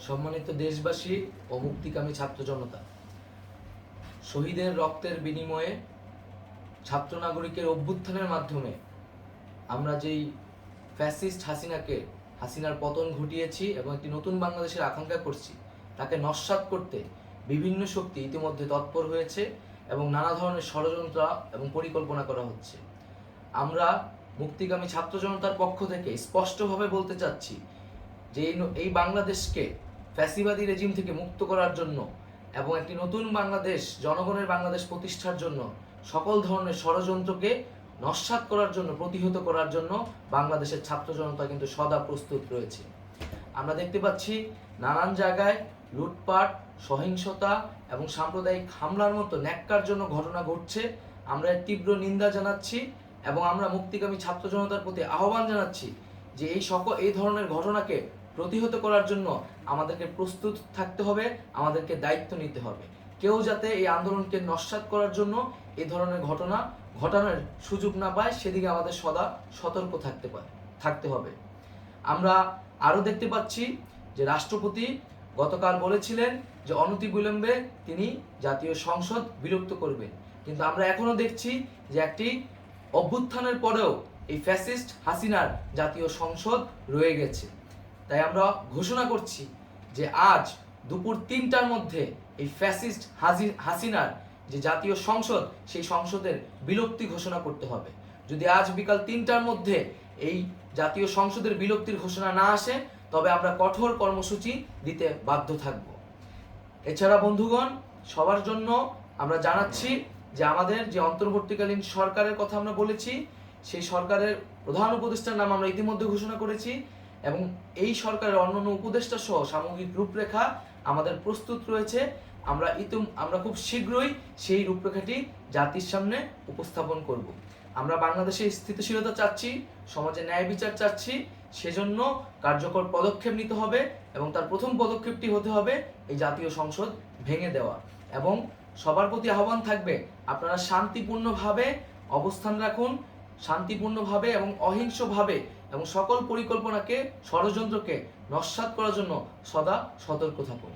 সম্মানিত দেশবাসী ও মুক্তিকামী ছাত্র জনতা, শহীদের রক্তের বিনিময়ে ছাত্র নাগরিকের অভ্যুত্থানের মাধ্যমে আমরা যেই ফ্যাসিস্ট হাসিনার পতন ঘটিয়েছি এবং একটি নতুন বাংলাদেশের আকাঙ্ক্ষা করছি, তাকে নস্যাৎ করতে বিভিন্ন শক্তি ইতিমধ্যে তৎপর হয়েছে এবং নানা ধরনের ষড়যন্ত্র এবং পরিকল্পনা করা হচ্ছে। আমরা মুক্তিকামী ছাত্র জনতার পক্ষ থেকে স্পষ্টভাবে বলতে চাচ্ছি যে এই বাংলাদেশকে ফ্যাসিবাদী রেজিম থেকে মুক্ত করার জন্য এবং একটি নতুন বাংলাদেশ, জনগণের বাংলাদেশ প্রতিষ্ঠার জন্য সকল ধরনের ষড়যন্ত্রকে নস্যাৎ করার জন্য, প্রতিহত করার জন্য বাংলাদেশের ছাত্র জনতা কিন্তু সদা প্রস্তুত রয়েছে। আমরা দেখতে পাচ্ছি নানান জায়গায় লুটপাট, সহিংসতা এবং সাম্প্রদায়িক হামলার মতো ন্যাক্কারজনক ঘটনা ঘটছে। আমরা এর তীব্র নিন্দা জানাচ্ছি এবং আমরা মুক্তিকামী ছাত্র জনতার প্রতি আহ্বান জানাচ্ছি যে এই ধরনের ঘটনাকে প্রতিহত করার জন্য আমাদেরকে প্রস্তুত থাকতে হবে, আমাদেরকে দায়িত্ব নিতে হবে। কেউ যাতে এই আন্দোলনকে নস্যাৎ করার জন্য এই ধরনের ঘটনা ঘটানোর সুযোগ না পায়, সেদিকে আমাদের সদা সতর্ক থাকতে হবে। আমরা আরও দেখতে পাচ্ছি যে রাষ্ট্রপতি গতকাল বলেছিলেন যে অনতিবিলম্বে তিনি জাতীয় সংসদ বিলুপ্ত করবেন, কিন্তু আমরা এখনো দেখছি যে একটি অভ্যুত্থানের পরেও এই ফ্যাসিস্ট হাসিনার জাতীয় সংসদ রয়ে গেছে। তাই আমরা ঘোষণা করছি যে আজ দুপুর ৩টার মধ্যে এই ফ্যাসিস্ট হাসিনার যে জাতীয় সংসদ, সেই সংসদের বিলুপ্তি ঘোষণা করতে হবে। যদি আজ বিকাল ৩টার মধ্যে এই জাতীয় সংসদের বিলুপ্তির ঘোষণা না আসে, তবে আমরা কঠোর কর্মসূচি দিতে বাধ্য থাকব। এছাড়া বন্ধুগণ, সবার জন্য আমরা জানাচ্ছি যে আমাদের যে অন্তর্বর্তীকালীন সরকারের কথা আমরা বলেছি, সেই সরকারের প্রধান উপদেষ্টার নাম আমরা ইতিমধ্যে ঘোষণা করেছি এবং এই সরকারের অন্যান্য উপদেষ্টা সহ সামগ্রিক রূপরেখা আমাদের প্রস্তুত রয়েছে। আমরা খুব শীঘ্রই সেই রূপরেখাটি জাতির সামনে উপস্থাপন করব। আমরা বাংলাদেশে স্থিতিশীলতা চাচ্ছি, সমাজে ন্যায় বিচার চাচ্ছি, সেজন্য কার্যকর পদক্ষেপ নিতে হবে এবং তার প্রথম পদক্ষেপটি হতে হবে এই জাতীয় সংসদ ভেঙে দেওয়া। এবং সবার প্রতি আহ্বান থাকবে, আপনারা শান্তিপূর্ণভাবে অবস্থান রাখুন, শান্তিপূর্ণভাবে এবং অহিংসভাবে এবং সকল পরিকল্পনাকে, ষড়যন্ত্রকে নস্যাৎ করার জন্য সদা সতর্ক থাকুন।